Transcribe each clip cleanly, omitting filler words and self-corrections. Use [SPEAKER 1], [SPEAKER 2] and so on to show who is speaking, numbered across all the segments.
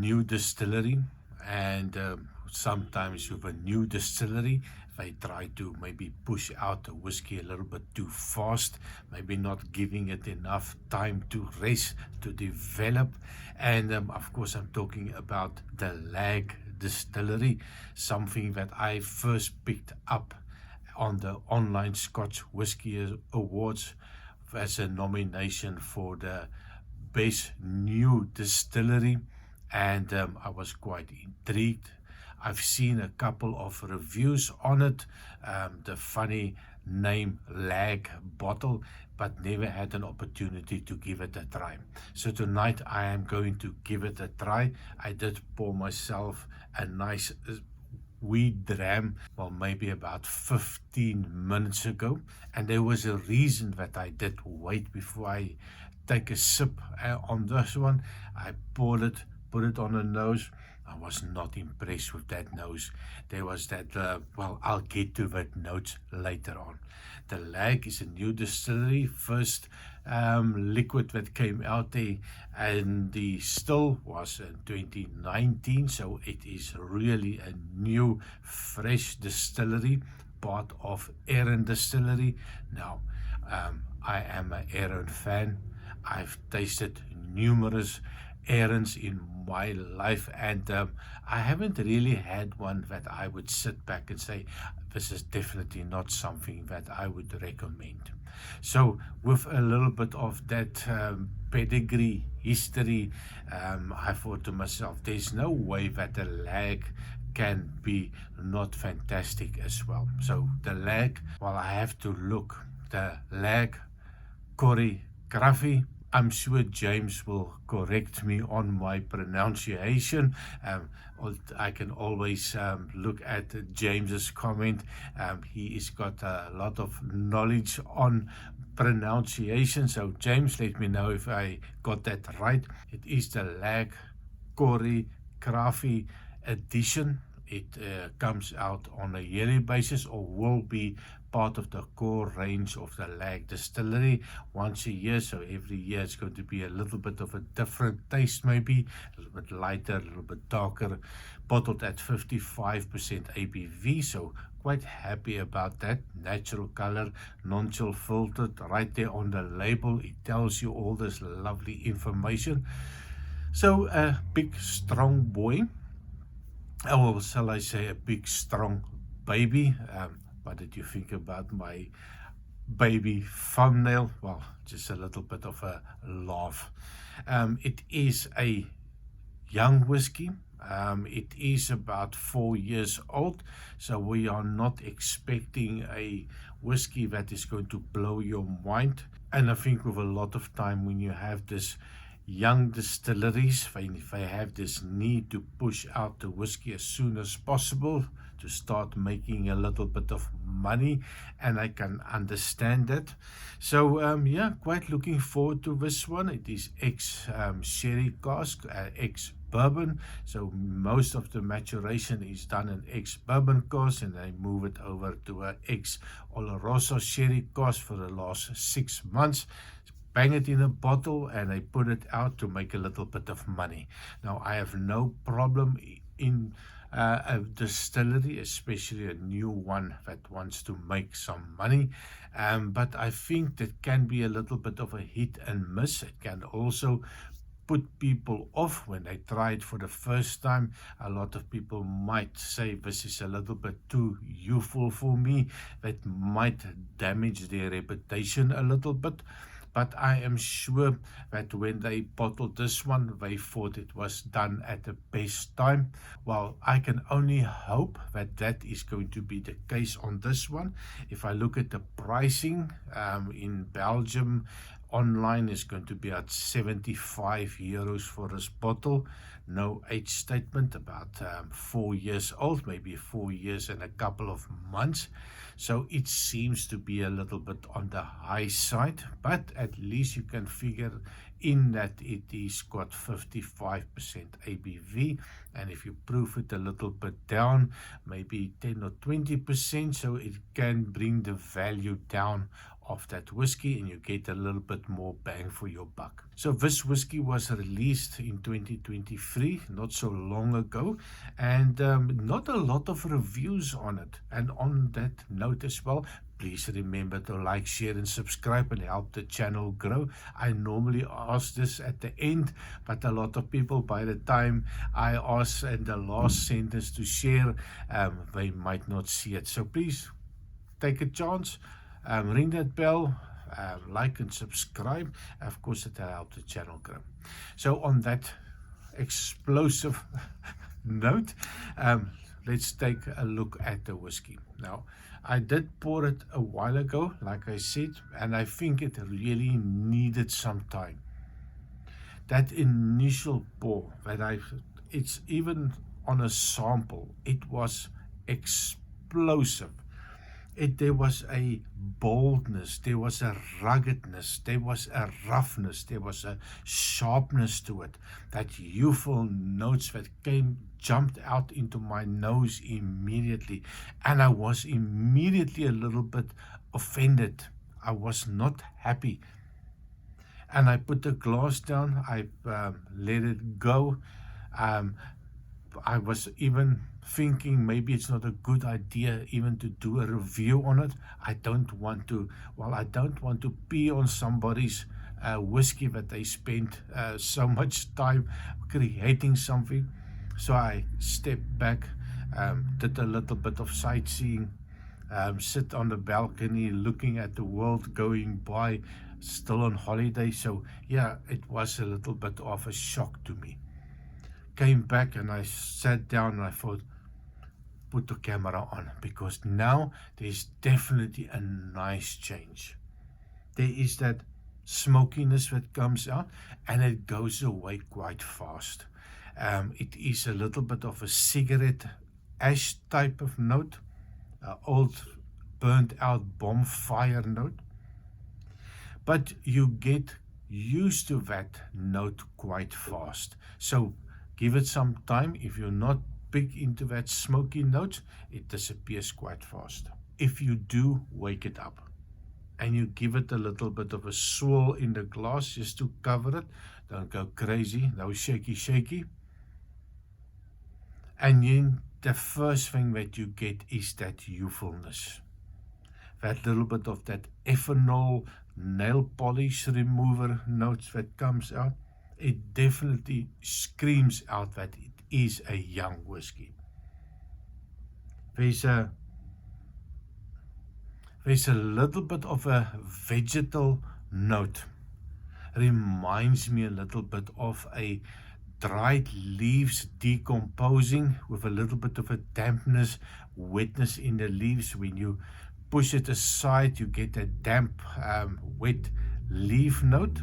[SPEAKER 1] new distillery, and sometimes with a new distillery, they try to maybe push out the whiskey a little bit too fast, maybe not giving it enough time to rest, to develop. And of course, I'm talking about the Lagg Distillery, something that I first picked up on the online Scotch Whisky Awards as a nomination for the best new distillery, and I was quite intrigued. I've seen a couple of reviews on it, the funny name Lagg bottle, but never had an opportunity to give it a try. So tonight I am going to give it a try. I did pour myself a nice wee dram, well, maybe about 15 minutes ago, and there was a reason that I did wait before I take a sip on this one. I poured it, put it on the nose. I was not impressed with that nose. There was that, well, I'll get to that notes later on. The Lagg is a new distillery, first liquid that came out there, and the still was in 2019, so it is really a new, fresh distillery, part of Arran Distillery. Now, I am an Arran fan. I've tasted numerous Arrans in my life, and I haven't really had one that I would sit back and say, this is definitely not something that I would recommend. So with a little bit of that pedigree, history, I thought to myself, there's no way that the Lagg can be not fantastic as well. So the Lagg, well, I have to look, the Lagg Corriecravie. I'm sure James will correct me on my pronunciation. I can always look at James's comment. He has got a lot of knowledge on pronunciation. So James, let me know if I got that right. It is the Lagg Corriecravie edition. It comes out on a yearly basis, or will be part of the core range of the Lagg Distillery once a year. So every year it's going to be a little bit of a different taste, maybe a little bit lighter, a little bit darker, bottled at 55% ABV. So quite happy about that. Natural color, non-chill filtered, right there on the label. It tells you all this lovely information. So a big strong boy, or shall I say a big strong baby. What did you think about my baby thumbnail? Well, just a little bit of a laugh. It is a young whiskey. It is about 4 years old, so we are not expecting a whiskey that is going to blow your mind. And I think with a lot of time when you have this young distilleries, they have this need to push out the whiskey as soon as possible to start making a little bit of money, and I can understand that. So yeah, quite looking forward to this one. It is ex-sherry cask, ex-bourbon, so most of the maturation is done in ex-bourbon cask, and they move it over to an ex-Oloroso sherry cask for the last 6 months. Bang it in a bottle, and they put it out to make a little bit of money. Now, I have no problem in a distillery, especially a new one that wants to make some money, but I think that can be a little bit of a hit and miss. It can also put people off when they try it for the first time. A lot of people might say this is a little bit too youthful for me. That might damage their reputation a little bit. But I am sure that when they bottled this one, they thought it was done at the best time. Well, I can only hope that that is going to be the case on this one. If I look at the pricing in Belgium, online is going to be at 75 euros for this bottle. No age statement, about 4 years old, maybe 4 years and a couple of months. So it seems to be a little bit on the high side, but at least you can figure in that it is got 55% ABV, and if you proof it a little bit down, maybe 10 or 20%, so it can bring the value down of that whiskey, and you get a little bit more bang for your buck. So this whiskey was released in 2023, not so long ago, and not a lot of reviews on it. And on that note as well, please remember to like, share, and subscribe and help the channel grow. I normally ask this at the end, but a lot of people, by the time I ask in the last sentence to share, they might not see it. So please take a chance, ring that bell, like and subscribe. Of course, it will help the channel grow. So on that explosive note, let's take a look at the whiskey. Now, I did pour it a while ago, like I said, and I think it really needed some time. That initial pour that it's even on a sample, it was explosive. There was a boldness, there was a ruggedness, there was a roughness, there was a sharpness to it. That youthful notes that jumped out into my nose immediately, and I was immediately a little bit offended. I was not happy. And I put the glass down, I let it go. I was even thinking maybe it's not a good idea even to do a review on it. I don't want to pee on somebody's whiskey that they spent so much time creating something. So I stepped back, did a little bit of sightseeing, sit on the balcony looking at the world going by, still on holiday. So yeah, it was a little bit of a shock to me. Came back and I sat down and I thought, put the camera on, because now there's definitely a nice change. There is that smokiness that comes out, and it goes away quite fast. It is a little bit of a cigarette ash type of note, old burnt out bonfire note, but you get used to that note quite fast. So give it some time. If you're not big into that smoky note, it disappears quite fast. If you do wake it up and you give it a little bit of a swirl in the glass just to cover it, don't go crazy, no shaky. And then the first thing that you get is that youthfulness. That little bit of that ethanol nail polish remover notes that comes out. It definitely screams out that it is a young whiskey. There's a little bit of a vegetal note. Reminds me a little bit of a dried leaves decomposing with a little bit of a dampness, wetness in the leaves. When you push it aside, you get a damp, wet leaf note.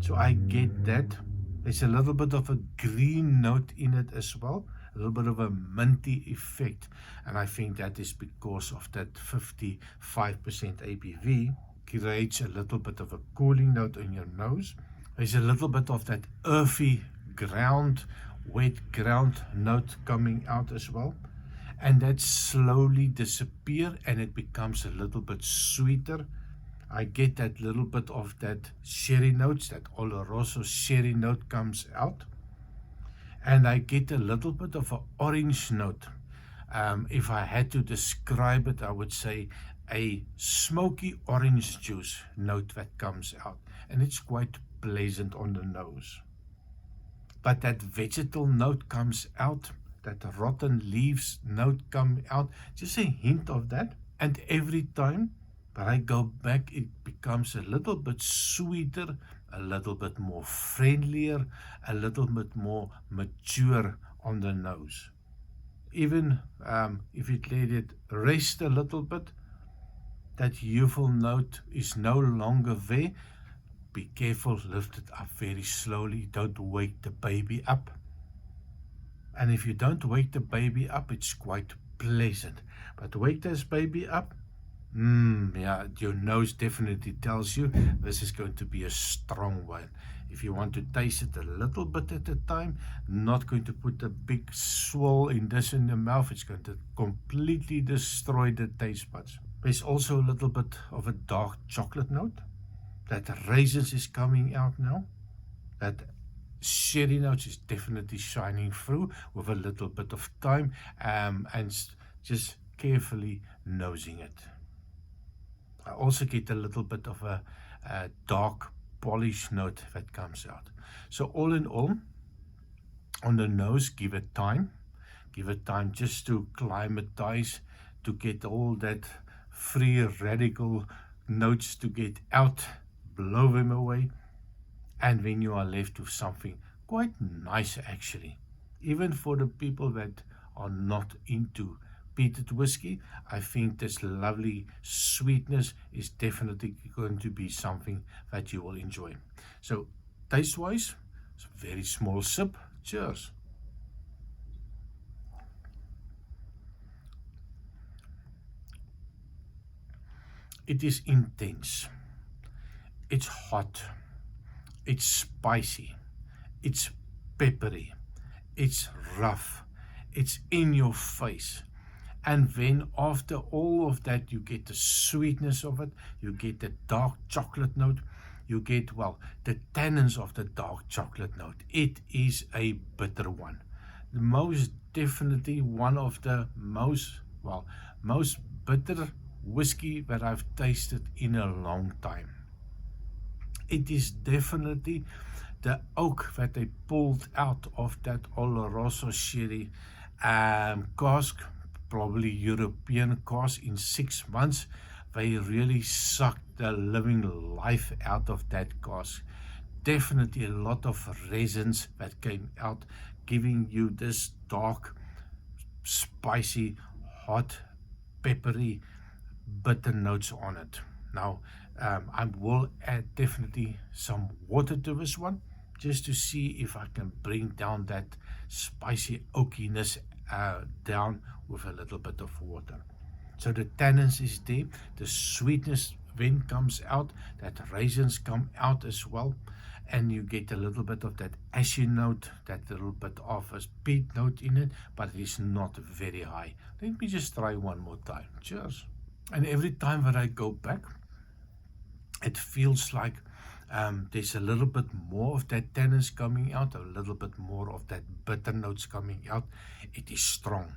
[SPEAKER 1] So I get that. There's a little bit of a green note in it as well, a little bit of a minty effect, and I think that is because of that 55% ABV creates a little bit of a cooling note in your nose. There's a little bit of that earthy ground, wet ground note coming out as well, and that slowly disappears and it becomes a little bit sweeter. I get that little bit of that sherry notes, that Oloroso sherry note comes out. And I get a little bit of an orange note. If I had to describe it, I would say a smoky orange juice note that comes out. And it's quite pleasant on the nose. But that vegetal note comes out, that rotten leaves note comes out, just a hint of that. And every time but I go back, it becomes a little bit sweeter, a little bit more friendlier, a little bit more mature on the nose. Even if you let it rest a little bit, that youthful note is no longer there. Be careful, lift it up very slowly. Don't wake the baby up. And if you don't wake the baby up, it's quite pleasant. But wake this baby up, yeah, your nose definitely tells you this is going to be a strong one. If you want to taste it a little bit at a time, not going to put a big swirl in this in the mouth, it's going to completely destroy the taste buds. There's also a little bit of a dark chocolate note. That raisins is coming out now. That sherry notes is definitely shining through with a little bit of time, and just carefully nosing it. I also get a little bit of a dark polish note that comes out. So all in all, on the nose, give it time just to climatize, to get all that free radical notes to get out, blow them away, and then you are left with something quite nice actually. Even for the people that are not into peated whiskey, I think this lovely sweetness is definitely going to be something that you will enjoy. So taste-wise, it's a very small sip. Cheers. It is intense. It's hot. It's spicy. It's peppery. It's rough. It's in your face. And then after all of that, you get the sweetness of it. You get the dark chocolate note. You get, well, the tannins of the dark chocolate note. It is a bitter one. Most definitely one of the most bitter whiskey that I've tasted in a long time. It is definitely the oak that they pulled out of that Oloroso sherry cask, probably European cask, in 6 months. They really sucked the living life out of that cask. Definitely a lot of resins that came out, giving you this dark, spicy, hot, peppery, bitter notes on it. Now, I will add definitely some water to this one, just to see if I can bring down that spicy oakiness down with a little bit of water. So the tannins is there, the sweetness then comes out, that raisins come out as well, and you get a little bit of that ashy note, that little bit of a peat note in it, but it is not very high. Let me just try one more time. Cheers. And every time that I go back, it feels like there's a little bit more of that tannins coming out, a little bit more of that bitter notes coming out. It is strong.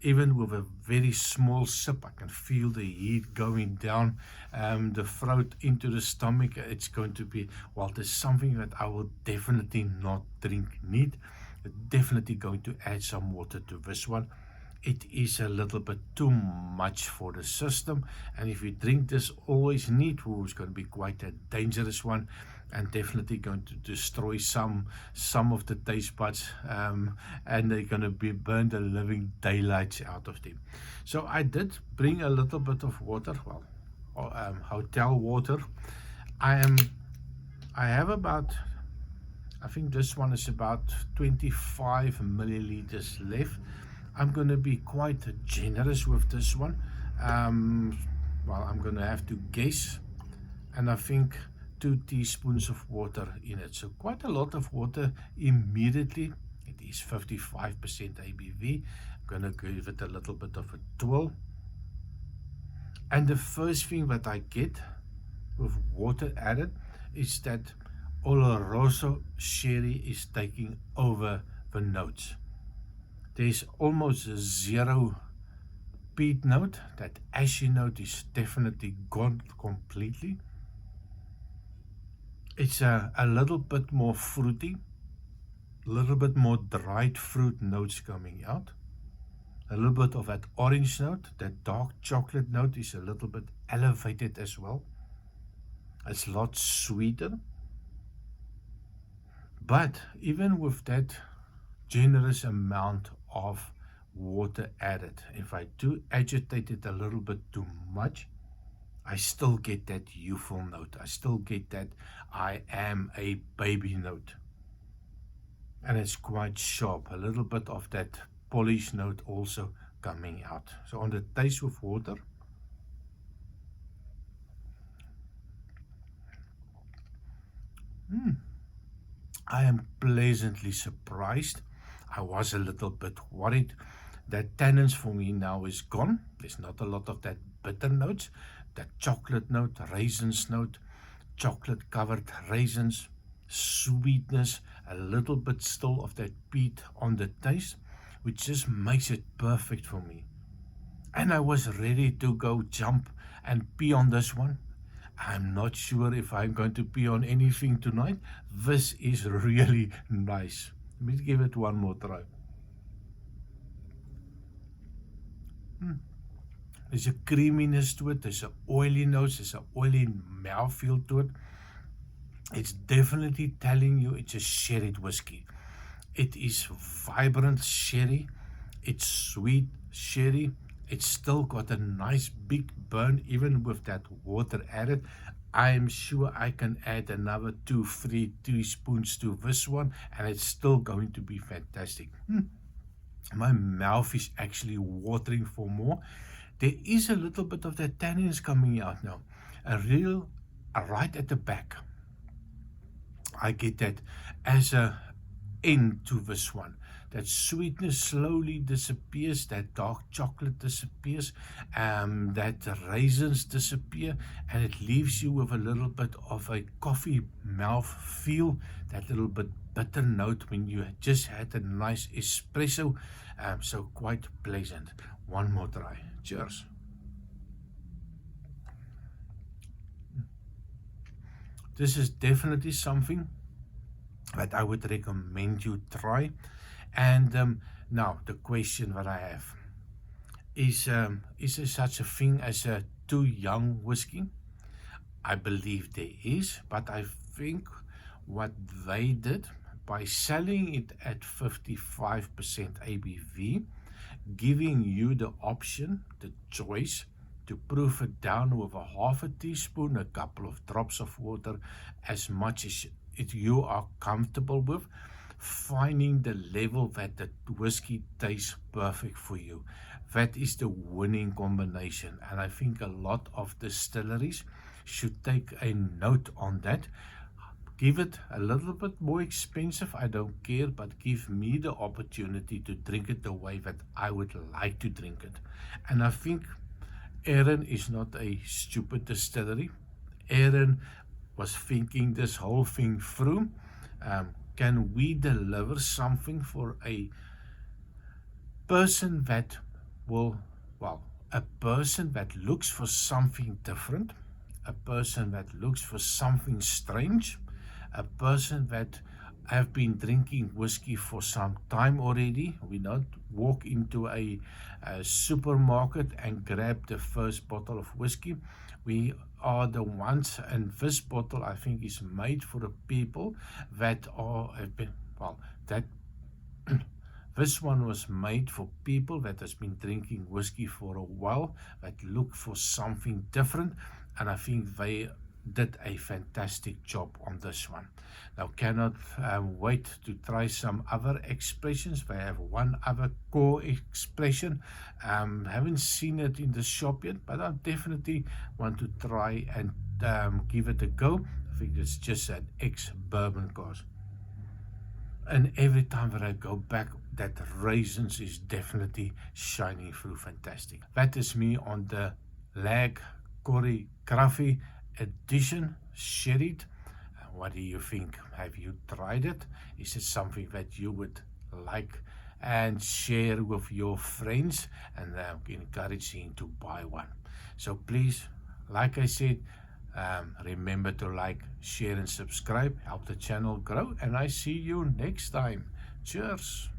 [SPEAKER 1] Even with a very small sip, I can feel the heat going down the throat into the stomach. It's going to be, well, there's something that I will definitely not drink neat. Definitely going to add some water to this one. It is a little bit too much for the system, and if you drink this always neat, it's going to be quite a dangerous one, and definitely going to destroy some of the taste buds, and they're going to be burned the living daylights out of them. So I did bring a little bit of water, well, hotel water. I have about, I think this one is about 25 milliliters left. I'm going to be quite generous with this one. Well, I'm going to have to guess, and I think 2 teaspoons of water in it. So quite a lot of water immediately. It is 55% ABV. I'm going to give it a little bit of a twirl. And the first thing that I get with water added is that Oloroso sherry is taking over the notes. There's almost a zero peat note. That ashy note is definitely gone completely. It's a little bit more fruity, a little bit more dried fruit notes coming out. A little bit of that orange note, that dark chocolate note is a little bit elevated as well. It's a lot sweeter. But even with that generous amount of water added, if I do agitate it a little bit too much, I still get that youthful note. I still get that I am a baby note. And it's quite sharp. A little bit of that polish note also coming out. So on the taste with water, I am pleasantly surprised. I was a little bit worried That tannins for me now is gone. There's not a lot of that bitter notes, that chocolate note, raisins note, chocolate covered raisins, sweetness, a little bit still of that peat on the taste, which just makes it perfect for me. And I was ready to go jump and pee on this one. I'm not sure if I'm going to pee on anything tonight. This is really nice. Let me give it one more try. There's a creaminess to it, there's an oily nose, there's an oily mouthfeel to it. It's definitely telling you it's a sherried whiskey. It is vibrant sherry, it's sweet sherry, it's still got a nice big burn even with that water added. I'm sure I can add another 2-3 teaspoons to this one and it's still going to be fantastic. My mouth is actually watering for more. There is a little bit of that tannins coming out now, right at the back. I get that as a end to this one. That sweetness slowly disappears, that dark chocolate disappears, that raisins disappear, and it leaves you with a little bit of a coffee mouth feel, that little bit bitter note when you just had a nice espresso, so quite pleasant. One more try. Cheers. This is definitely something that I would recommend you try. And now the question that I have is there such a thing as a too young whiskey? I believe there is, but I think what they did by selling it at 55% ABV, giving you the option, the choice to proof it down with a half a teaspoon, a couple of drops of water, as much as you are comfortable with, finding the level that the whiskey tastes perfect for you. That is the winning combination, and I think a lot of distilleries should take a note on that. Give it a little bit more expensive, I don't care, but give me the opportunity to drink it the way that I would like to drink it. And I think Aaron is not a stupid distillery. Aaron was thinking this whole thing through. Can we deliver something for a person that a person that looks for something different, a person that looks for something strange, a person that have been drinking whiskey for some time already. We don't walk into a supermarket and grab the first bottle of whiskey. We are the ones, and this bottle I think is made for the people that this one was made for people that has been drinking whiskey for a while, that look for something different, and I think they did a fantastic job on this one. Now cannot wait to try some other expressions. They have one other core expression. Haven't seen it in the shop yet, but I definitely want to try and give it a go. I think it's just an ex-bourbon cask. And every time that I go back, that raisins is definitely shining through fantastic. That is me on the Lagg Corriecravie edition sherried. What do you think? Have you tried it? Is it something that you would like and share with your friends, and encouraging to buy one? So please, like I said, remember to like, share and subscribe, help the channel grow, and I see you next time. Cheers.